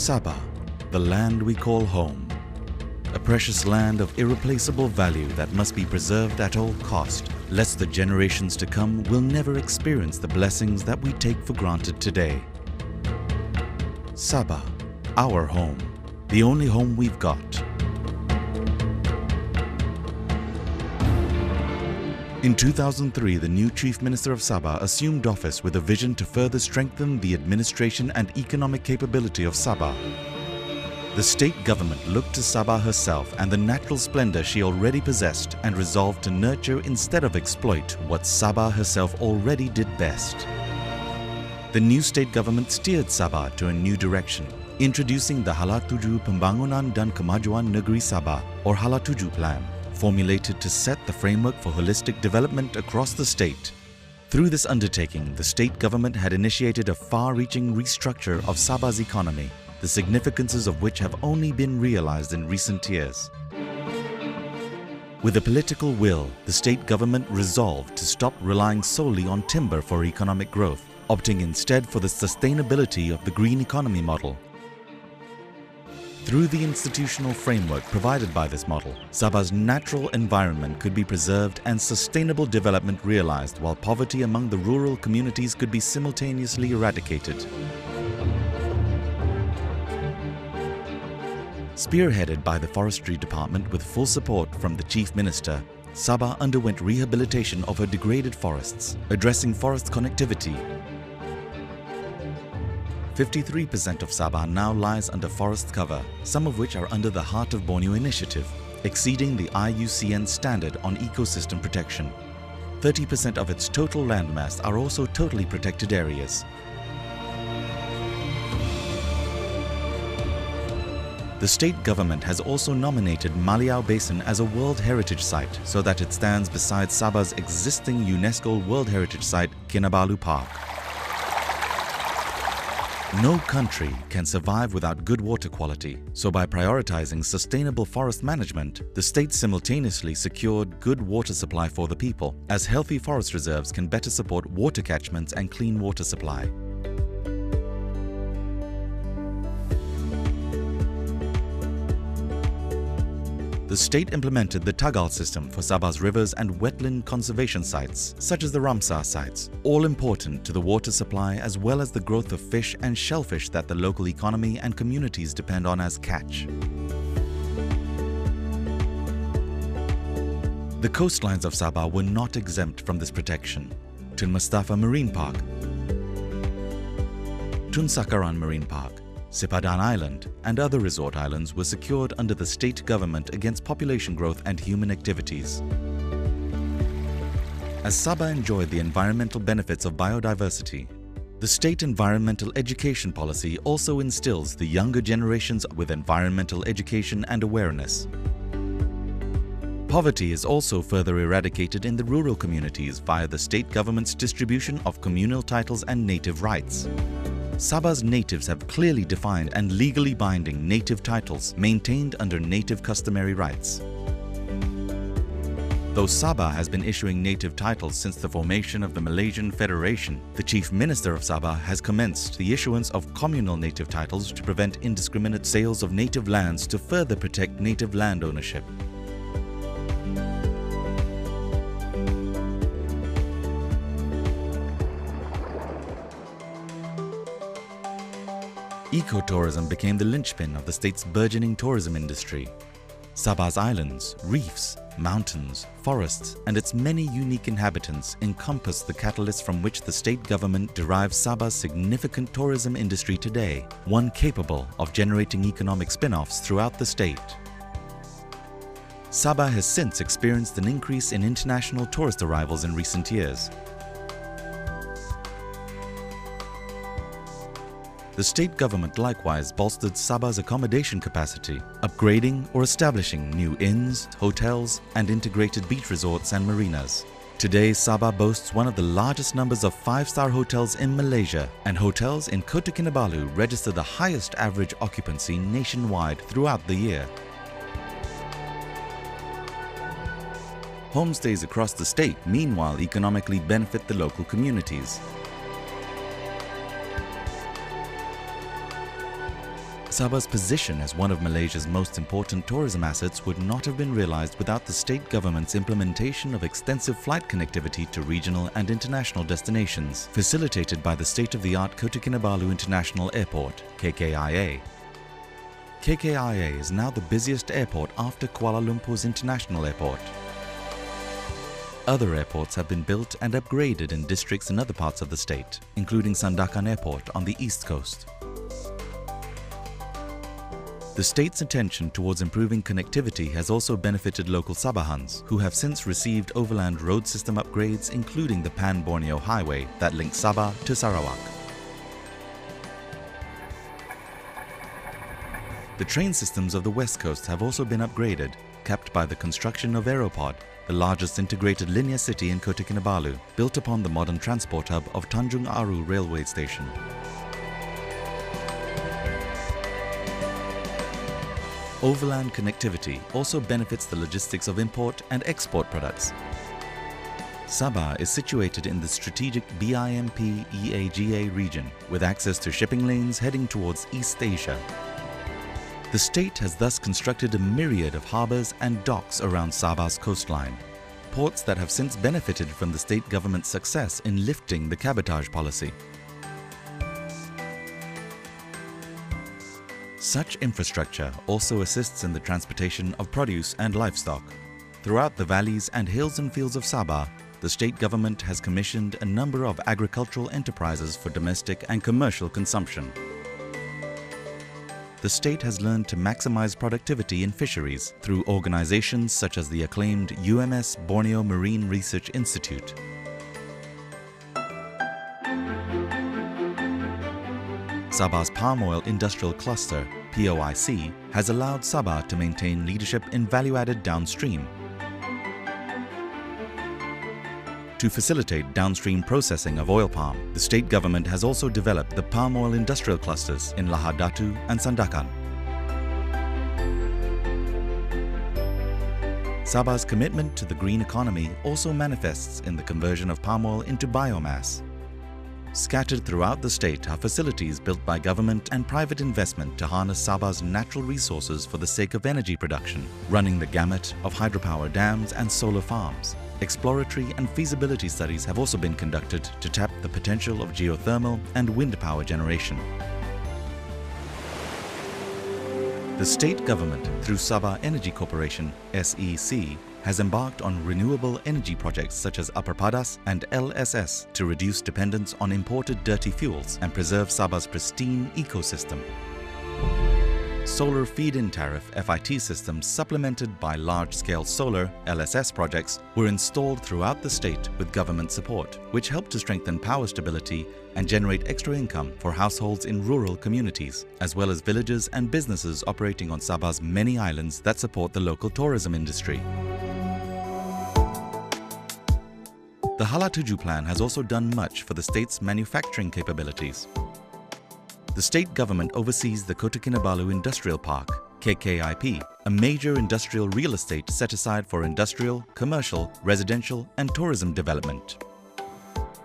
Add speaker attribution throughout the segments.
Speaker 1: Sabah, the land we call home. A precious land of irreplaceable value that must be preserved at all cost, lest the generations to come will never experience the blessings that we take for granted today. Sabah, our home, the only home we've got. In 2003, the new Chief Minister of Sabah assumed office with a vision to further strengthen the administration and economic capability of Sabah. The state government looked to Sabah herself and the natural splendor she already possessed and resolved to nurture instead of exploit what Sabah herself already did best. The new state government steered Sabah to a new direction, introducing the Hala 7 Pembangunan dan Kemajuan Negeri Sabah, or Hala 7 plan, formulated to set the framework for holistic development across the state. Through this undertaking, the state government had initiated a far-reaching restructure of Sabah's economy, the significances of which have only been realized in recent years. With a political will, the state government resolved to stop relying solely on timber for economic growth, opting instead for the sustainability of the green economy model. Through the institutional framework provided by this model, Sabah's natural environment could be preserved and sustainable development realized, while poverty among the rural communities could be simultaneously eradicated. Spearheaded by the Forestry Department with full support from the Chief Minister, Sabah underwent rehabilitation of her degraded forests, addressing forest connectivity. 53% of Sabah now lies under forest cover, some of which are under the Heart of Borneo initiative, exceeding the IUCN standard on ecosystem protection. 30% of its total landmass are also totally protected areas. The state government has also nominated Maliau Basin as a World Heritage Site so that it stands beside Sabah's existing UNESCO World Heritage Site, Kinabalu Park. No country can survive without good water quality, so by prioritizing sustainable forest management, the state simultaneously secured good water supply for the people, as healthy forest reserves can better support water catchments and clean water supply. The state implemented the Tagal system for Sabah's rivers and wetland conservation sites, such as the Ramsar sites, all important to the water supply as well as the growth of fish and shellfish that the local economy and communities depend on as catch. The coastlines of Sabah were not exempt from this protection. Tun Mustafa Marine Park, Tun Sakaran Marine Park, Sipadan Island and other resort islands were secured under the state government against population growth and human activities. As Sabah enjoyed the environmental benefits of biodiversity, the state environmental education policy also instills the younger generations with environmental education and awareness. Poverty is also further eradicated in the rural communities via the state government's distribution of communal titles and native rights. Sabah's natives have clearly defined and legally binding native titles maintained under native customary rights. Though Sabah has been issuing native titles since the formation of the Malaysian Federation, the Chief Minister of Sabah has commenced the issuance of communal native titles to prevent indiscriminate sales of native lands to further protect native land ownership. Ecotourism became the linchpin of the state's burgeoning tourism industry. Sabah's islands, reefs, mountains, forests, and its many unique inhabitants encompass the catalyst from which the state government derives Sabah's significant tourism industry today, one capable of generating economic spin-offs throughout the state. Sabah has since experienced an increase in international tourist arrivals in recent years. The state government likewise bolstered Sabah's accommodation capacity, upgrading or establishing new inns, hotels, and integrated beach resorts and marinas. Today, Sabah boasts one of the largest numbers of five-star hotels in Malaysia, and hotels in Kota Kinabalu register the highest average occupancy nationwide throughout the year. Homestays across the state, meanwhile, economically benefit the local communities. Sabah's position as one of Malaysia's most important tourism assets would not have been realized without the state government's implementation of extensive flight connectivity to regional and international destinations, facilitated by the state-of-the-art Kota Kinabalu International Airport, KKIA. KKIA is now the busiest airport after Kuala Lumpur's International Airport. Other airports have been built and upgraded in districts in other parts of the state, including Sandakan Airport on the east coast. The state's attention towards improving connectivity has also benefited local Sabahans, who have since received overland road system upgrades, including the Pan-Borneo Highway that links Sabah to Sarawak. The train systems of the west coast have also been upgraded, capped by the construction of Aeropod, the largest integrated linear city in Kota Kinabalu, built upon the modern transport hub of Tanjung Aru Railway Station. Overland connectivity also benefits the logistics of import and export products. Sabah is situated in the strategic BIMP-EAGA region, with access to shipping lanes heading towards East Asia. The state has thus constructed a myriad of harbours and docks around Sabah's coastline, ports that have since benefited from the state government's success in lifting the cabotage policy. Such infrastructure also assists in the transportation of produce and livestock. Throughout the valleys and hills and fields of Sabah, the state government has commissioned a number of agricultural enterprises for domestic and commercial consumption. The state has learned to maximize productivity in fisheries through organizations such as the acclaimed UMS Borneo Marine Research Institute. Sabah's palm oil industrial cluster, POIC, has allowed Sabah to maintain leadership in value-added downstream. To facilitate downstream processing of oil palm, the state government has also developed the palm oil industrial clusters in Lahad Datu and Sandakan. Sabah's commitment to the green economy also manifests in the conversion of palm oil into biomass. Scattered throughout the state are facilities built by government and private investment to harness Sabah's natural resources for the sake of energy production, running the gamut of hydropower dams and solar farms. Exploratory and feasibility studies have also been conducted to tap the potential of geothermal and wind power generation. The state government, through Sabah Energy Corporation, SEC, has embarked on renewable energy projects such as Upper Padas and LSS to reduce dependence on imported dirty fuels and preserve Sabah's pristine ecosystem. Solar feed-in tariff FIT systems supplemented by large-scale solar LSS projects were installed throughout the state with government support, which helped to strengthen power stability and generate extra income for households in rural communities, as well as villages and businesses operating on Sabah's many islands that support the local tourism industry. The Hala Tuju plan has also done much for the state's manufacturing capabilities. The state government oversees the Kota Kinabalu Industrial Park, KKIP, a major industrial real estate set aside for industrial, commercial, residential and tourism development.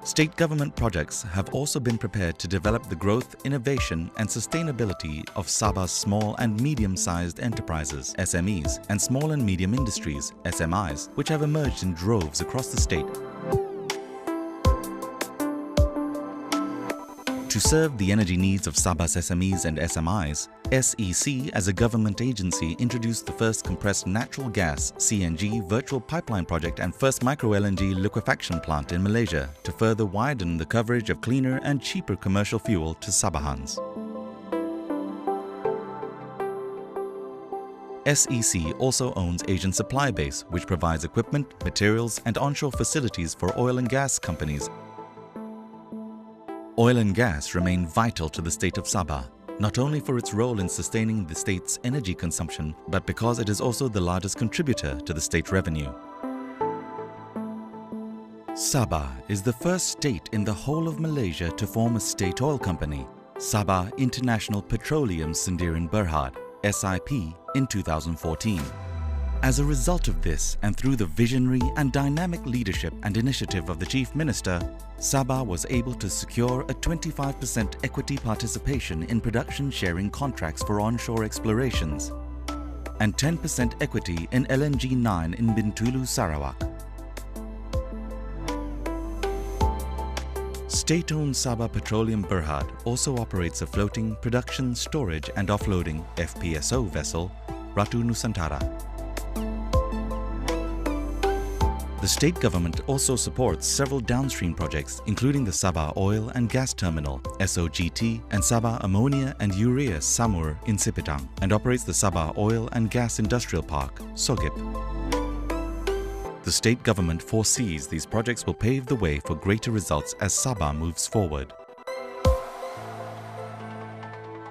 Speaker 1: State government projects have also been prepared to develop the growth, innovation and sustainability of Sabah's small and medium-sized enterprises, SMEs, and small and medium industries, SMIs, which have emerged in droves across the state. To serve the energy needs of Sabah's SMEs and SMIs, SEC as a government agency introduced the first compressed natural gas CNG virtual pipeline project and first micro-LNG liquefaction plant in Malaysia to further widen the coverage of cleaner and cheaper commercial fuel to Sabahans. SEC also owns Asian Supply Base, which provides equipment, materials and onshore facilities for oil and gas companies. Oil and gas remain vital to the state of Sabah, not only for its role in sustaining the state's energy consumption, but because it is also the largest contributor to the state revenue. Sabah is the first state in the whole of Malaysia to form a state oil company, Sabah International Petroleum Sendirian Berhad, SIP, in 2014. As a result of this, and through the visionary and dynamic leadership and initiative of the Chief Minister, Sabah was able to secure a 25% equity participation in production sharing contracts for onshore explorations and 10% equity in LNG-9 in Bintulu, Sarawak. State-owned Sabah Petroleum Berhad also operates a floating production, storage and offloading FPSO vessel, Ratu Nusantara. The state government also supports several downstream projects, including the Sabah Oil and Gas Terminal, SOGT, and Sabah Ammonia and Urea Samur in Sipitang, and operates the Sabah Oil and Gas Industrial Park, Sogip. The state government foresees these projects will pave the way for greater results as Sabah moves forward.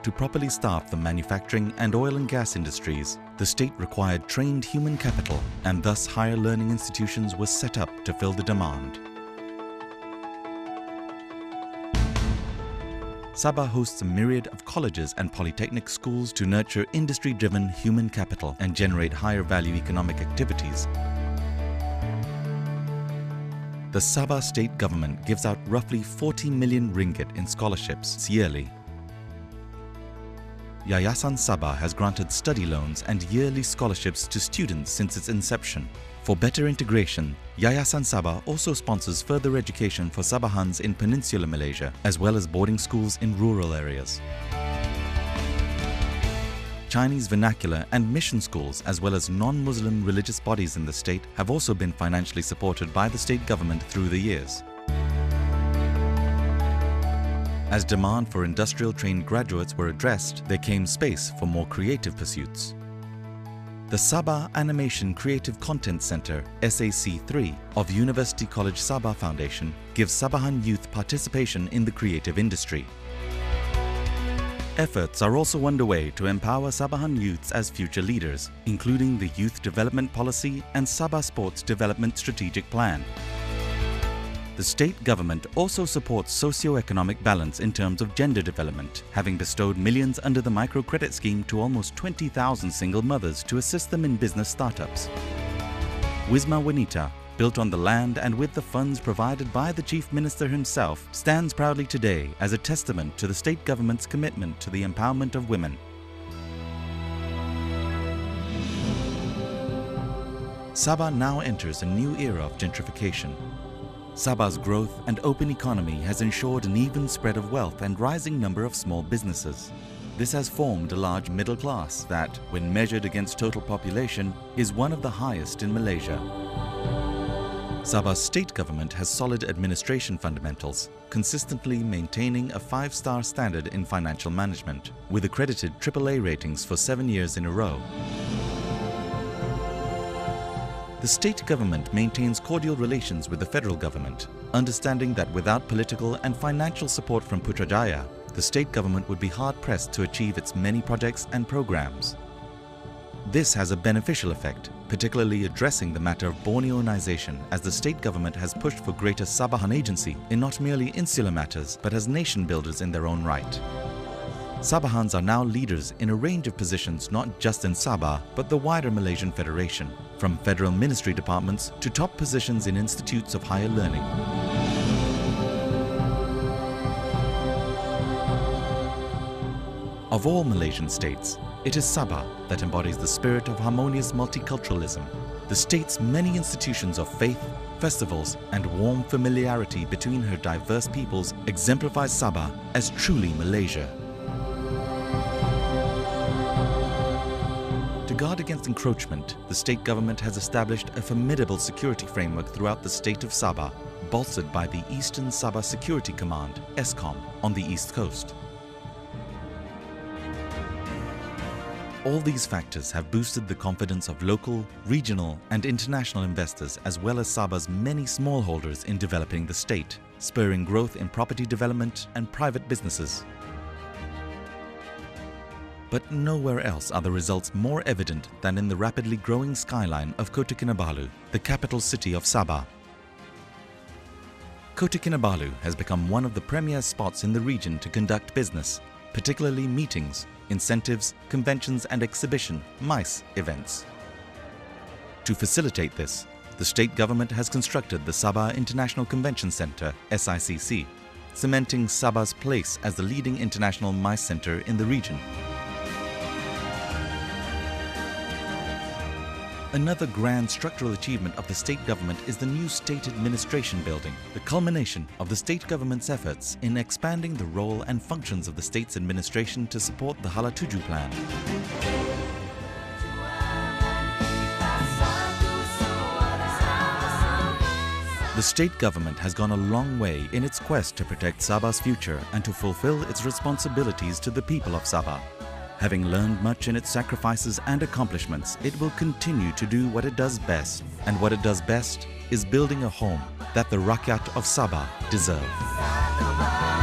Speaker 1: To properly staff the manufacturing and oil and gas industries, the state required trained human capital, and thus higher learning institutions were set up to fill the demand. Sabah hosts a myriad of colleges and polytechnic schools to nurture industry-driven human capital and generate higher value economic activities. The Sabah state government gives out roughly 40 million ringgit in scholarships yearly. Yayasan Sabah has granted study loans and yearly scholarships to students since its inception. For better integration, Yayasan Sabah also sponsors further education for Sabahans in Peninsular Malaysia, as well as boarding schools in rural areas. Chinese vernacular and mission schools, as well as non-Muslim religious bodies in the state, have also been financially supported by the state government through the years. As demand for industrial-trained graduates were addressed, there came space for more creative pursuits. The Sabah Animation Creative Content Center, SAC3, of University College Sabah Foundation gives Sabahan youth participation in the creative industry. Efforts are also underway to empower Sabahan youths as future leaders, including the Youth Development Policy and Sabah Sports Development Strategic Plan. The state government also supports socio-economic balance in terms of gender development, having bestowed millions under the microcredit scheme to almost 20,000 single mothers to assist them in business startups. Wisma Wanita, built on the land and with the funds provided by the Chief Minister himself, stands proudly today as a testament to the state government's commitment to the empowerment of women. Sabah now enters a new era of gentrification. Sabah's growth and open economy has ensured an even spread of wealth and rising number of small businesses. This has formed a large middle class that, when measured against total population, is one of the highest in Malaysia. Sabah's state government has solid administration fundamentals, consistently maintaining a 5-star standard in financial management, with accredited AAA ratings for 7 years in a row. The state government maintains cordial relations with the federal government, understanding that without political and financial support from Putrajaya, the state government would be hard-pressed to achieve its many projects and programs. This has a beneficial effect, particularly addressing the matter of Borneoization, as the state government has pushed for greater Sabahan agency in not merely insular matters, but as nation builders in their own right. Sabahans are now leaders in a range of positions not just in Sabah, but the wider Malaysian Federation, from federal ministry departments to top positions in institutes of higher learning. Of all Malaysian states, it is Sabah that embodies the spirit of harmonious multiculturalism. The state's many institutions of faith, festivals, and warm familiarity between her diverse peoples exemplifies Sabah as truly Malaysia. To guard against encroachment, the state government has established a formidable security framework throughout the state of Sabah, bolstered by the Eastern Sabah Security Command, ESCOM, on the East Coast. All these factors have boosted the confidence of local, regional, and international investors, as well as Sabah's many smallholders in developing the state, spurring growth in property development and private businesses. But nowhere else are the results more evident than in the rapidly growing skyline of Kota Kinabalu, the capital city of Sabah. Kota Kinabalu has become one of the premier spots in the region to conduct business, particularly meetings, incentives, conventions and exhibition (MICE) events. To facilitate this, the state government has constructed the Sabah International Convention Centre, SICC, cementing Sabah's place as the leading international MICE centre in the region. Another grand structural achievement of the state government is the new State Administration Building, the culmination of the state government's efforts in expanding the role and functions of the state's administration to support the Hala Tuju plan. The state government has gone a long way in its quest to protect Sabah's future and to fulfill its responsibilities to the people of Sabah. Having learned much in its sacrifices and accomplishments, it will continue to do what it does best. And what it does best is building a home that the Rakyat of Sabah deserve.